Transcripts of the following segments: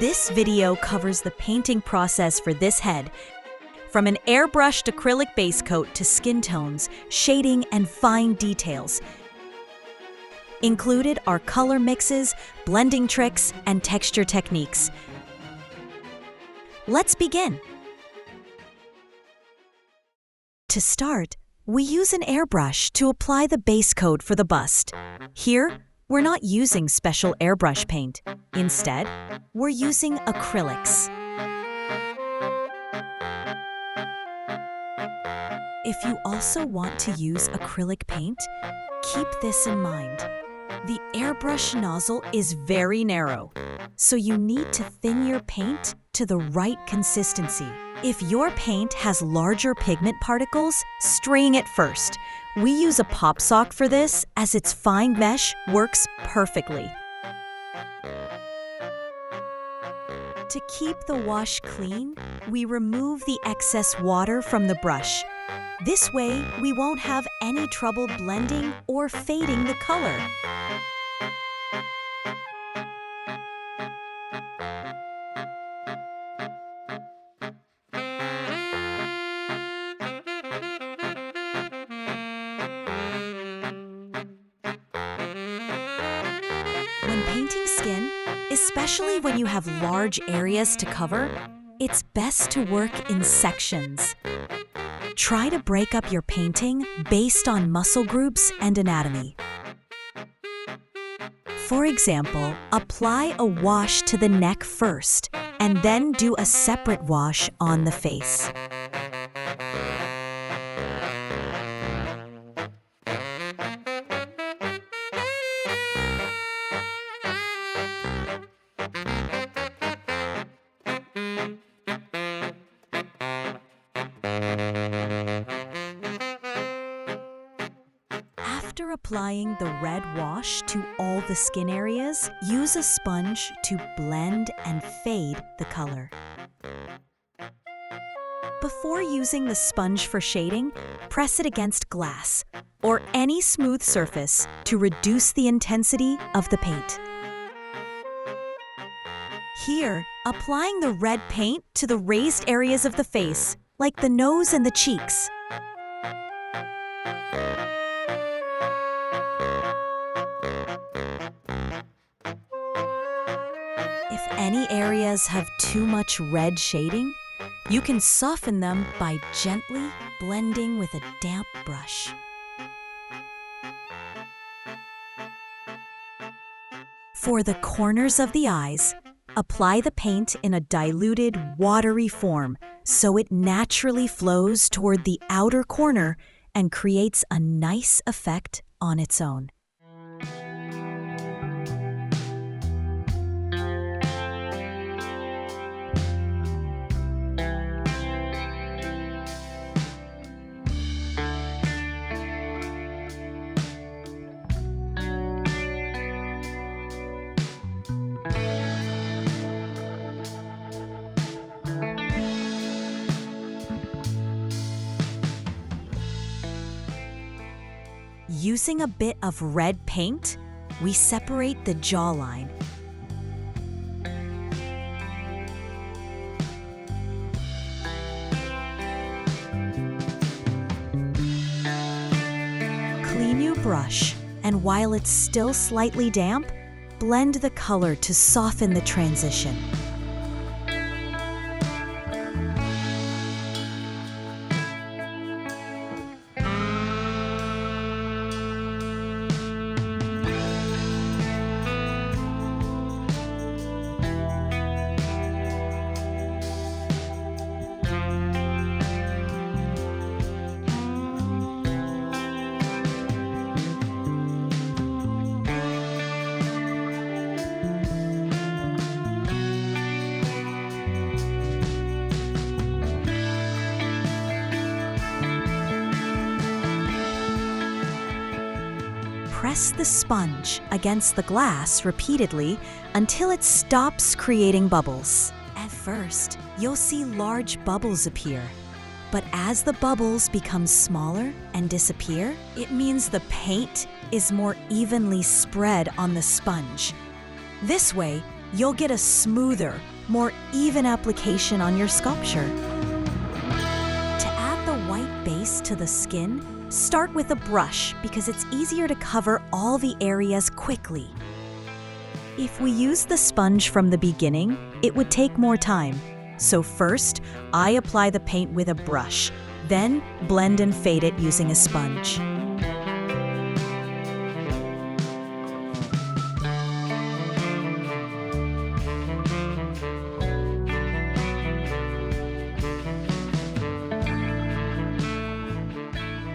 This video covers the painting process for this head, from an airbrushed acrylic base coat to skin tones, shading, and fine details. Included are color mixes, blending tricks, and texture techniques. Let's begin. To start, we use an airbrush to apply the base coat for the bust. Here, we're not using special airbrush paint. Instead, we're using acrylics. If you also want to use acrylic paint, keep this in mind. The airbrush nozzle is very narrow, so you need to thin your paint to the right consistency. If your paint has larger pigment particles, straying it first. We use a pop sock for this, as its fine mesh works perfectly. To keep the wash clean, we remove the excess water from the brush. This way, we won't have any trouble blending or fading the color. When painting skin, especially when you have large areas to cover, it's best to work in sections. Try to break up your painting based on muscle groups and anatomy. For example, apply a wash to the neck first, and then do a separate wash on the face. After applying the red wash to all the skin areas, use a sponge to blend and fade the color. Before using the sponge for shading, press it against glass or any smooth surface to reduce the intensity of the paint. Here, applying the red paint to the raised areas of the face, like the nose and the cheeks. If any areas have too much red shading, you can soften them by gently blending with a damp brush. For the corners of the eyes, apply the paint in a diluted, watery form so it naturally flows toward the outer corner and creates a nice effect on its own. Using a bit of red paint, we separate the jawline. Clean your brush, and while it's still slightly damp, blend the color to soften the transition. Press the sponge against the glass repeatedly until it stops creating bubbles. At first, you'll see large bubbles appear. But as the bubbles become smaller and disappear, it means the paint is more evenly spread on the sponge. This way, you'll get a smoother, more even application on your sculpture. To add the white base to the skin, start with a brush because it's easier to cover all the areas quickly. If we use the sponge from the beginning, it would take more time. So first, I apply the paint with a brush, then blend and fade it using a sponge.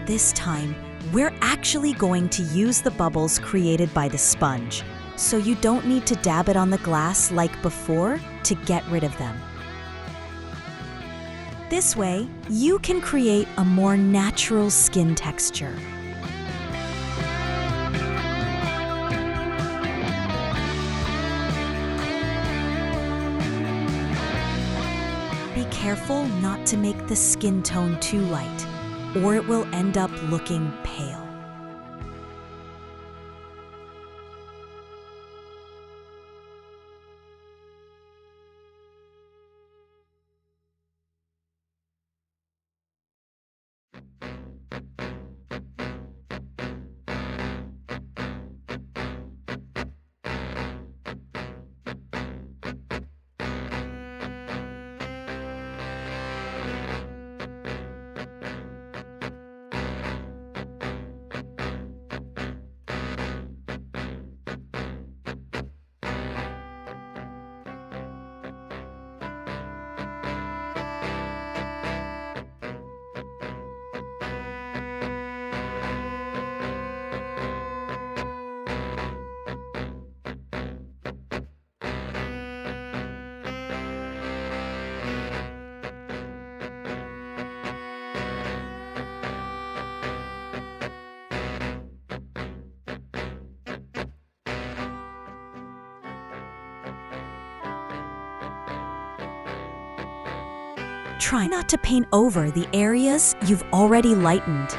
This time, we're actually going to use the bubbles created by the sponge, so you don't need to dab it on the glass like before to get rid of them. This way, you can create a more natural skin texture. Be careful not to make the skin tone too light, or it will end up looking pale. Try not to paint over the areas you've already lightened.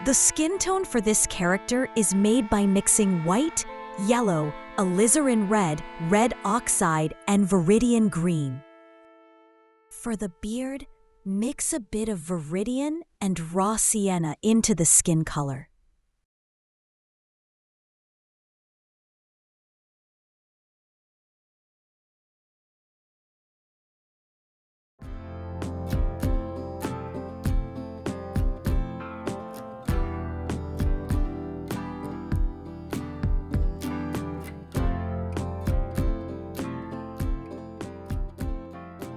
The skin tone for this character is made by mixing white, yellow, alizarin red, red oxide, and viridian green. For the beard, mix a bit of viridian and raw sienna into the skin color.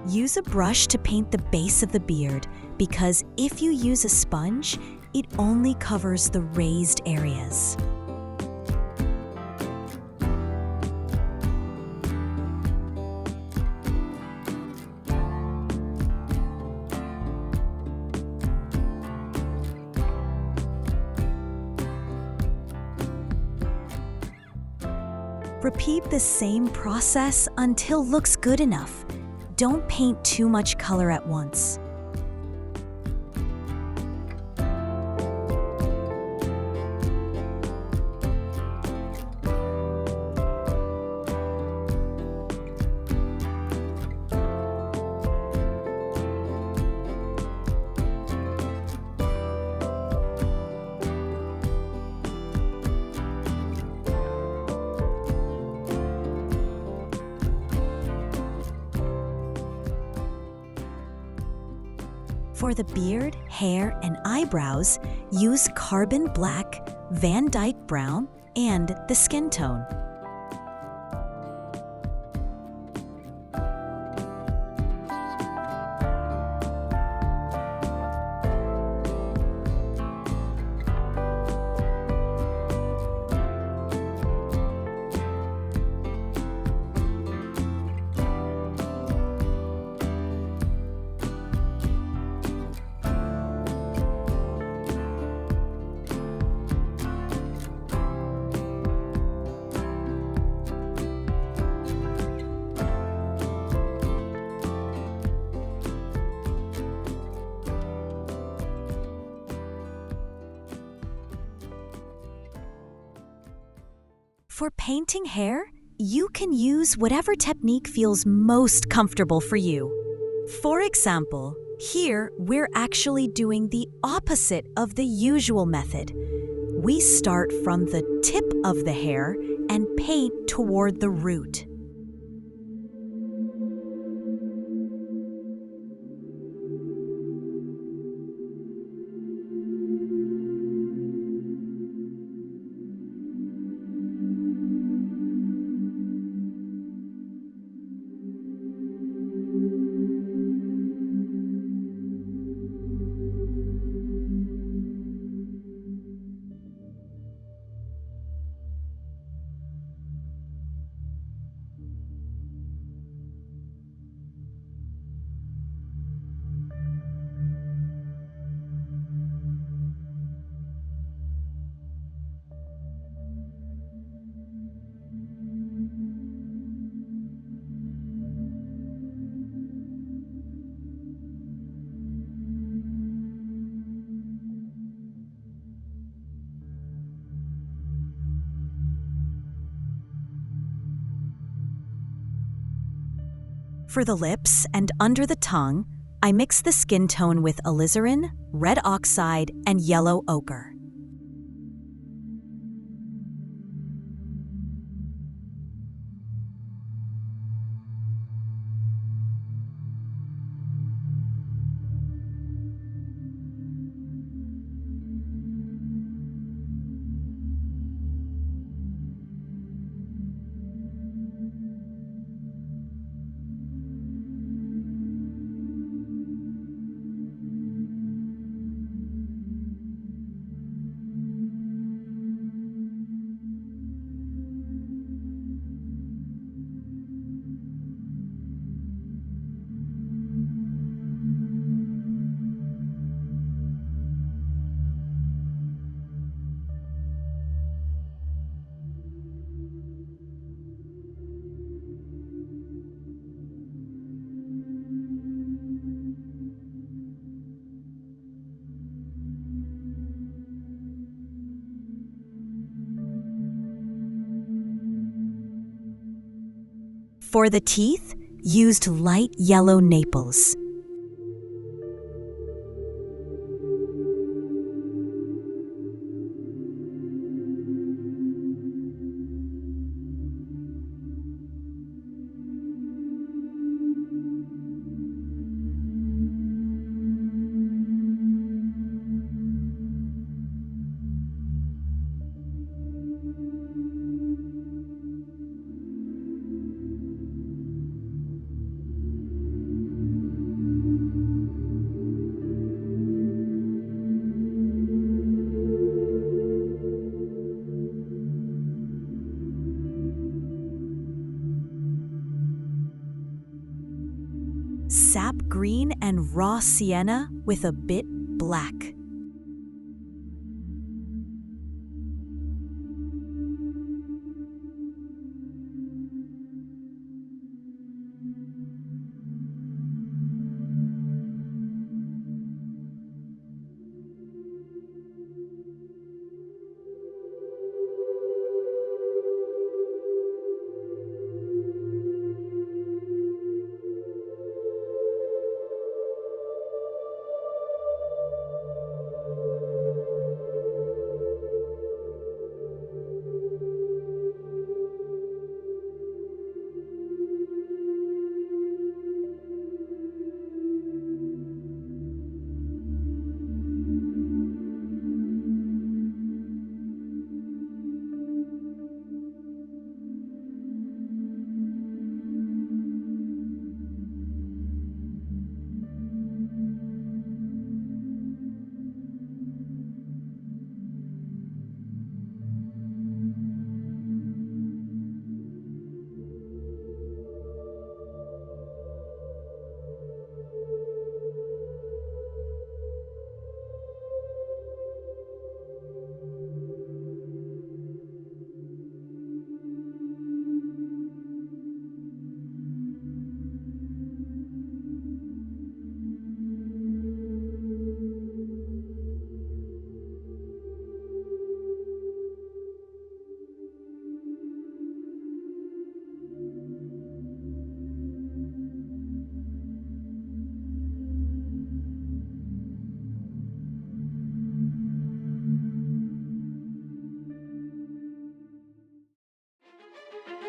Use a brush to paint the base of the beard because if you use a sponge, it only covers the raised areas. Repeat the same process until looks good enough. Don't paint too much color at once. For the beard, hair, and eyebrows, use carbon black, Van Dyke brown, and the skin tone. For painting hair, you can use whatever technique feels most comfortable for you. For example, here we're actually doing the opposite of the usual method. We start from the tip of the hair and paint toward the root. For the lips and under the tongue, I mix the skin tone with alizarin, red oxide, and yellow ochre. For the teeth, used light yellow Naples. Sap green and raw sienna with a bit black.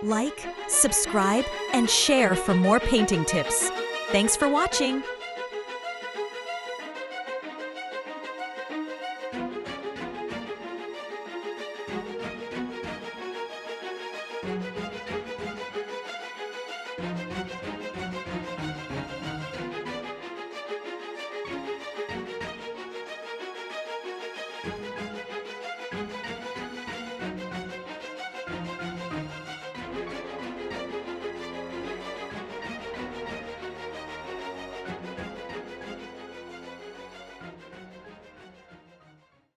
Like, subscribe, and share for more painting tips. Thanks for watching!